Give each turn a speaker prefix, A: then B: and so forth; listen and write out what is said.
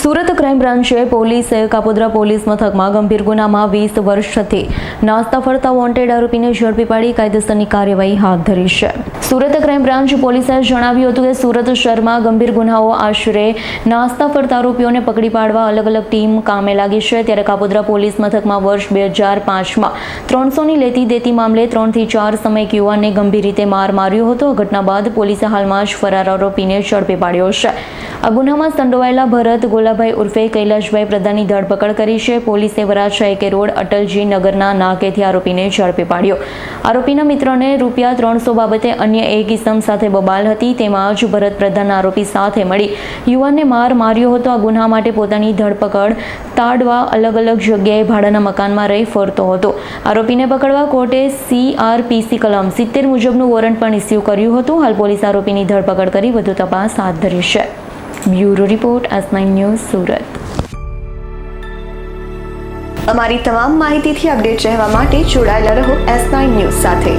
A: Surat crime બ્રાન્ચે પોલીસે Kapodra police મથકમાં ગંભીર ગુનામાં 20 વર્ષથી નાસ્તા ફરતા વોન્ટેડ આરોપીને ઝડપી પાડી કાયદેસરની કાર્યવાહી હાથ ધરી છે. સુરત ક્રાઇમ બ્રાન્ચ પોલીસે જણાવ્યું હતું કે સુરત શહેરમાં ગંભીર ગુનાઓ આશરે નાસ્તા ફરતા આરોપીઓને પકડી પાડવા અલગ અલગ ટીમ કામે લાગી છે. ત્યારે કાપોદ્રા પોલીસ મથકમાં વર્ષ 2005માં 300ની લેતી દેતી મામલે 3 થી 4 સમય એક યુવાનને ગંભીર રીતે માર માર્યો હતો. આ ઘટના બાદ પોલીસે હાલમાં જ ફરાર આરોપીને ઝડપી પાડ્યો છે. આ ગુનામાં સંડોવાયેલા ભરત ગોલાભાઈ ઉર્ફે કૈલાશભાઈ પ્રધાનની ધરપકડ કરી છે. પોલીસે વરાછા એકે રોડ અટલજી નગરના નાકેથી આરોપીને ઝડપી પાડ્યો. આરોપીના મિત્રને ₹300 બાબતે અન્ય એક ઇસમ સાથે બબાલ હતી. તેમાં જ ભરત પ્રધાનના આરોપી સાથે મળી યુવાનને માર માર્યો હતો. આ ગુના માટે પોતાની ધરપકડ તાડવા અલગ અલગ જગ્યાએ ભાડાના મકાનમાં રહી ફરતો હતો. આરોપીને પકડવા કોર્ટે CRPC કલમ 70 મુજબનું વોરંટ પણ ઇસ્યુ કર્યું હતું. હાલ પોલીસ આરોપીની ધરપકડ કરી વધુ તપાસ હાથ ધરી છે. Bureau report S9 news Surat.
B: અમારી તમામ માહિતીથી અપડેટ રહેવા માટે જોડાયેલા રહો S9 ન્યૂઝ સાથે.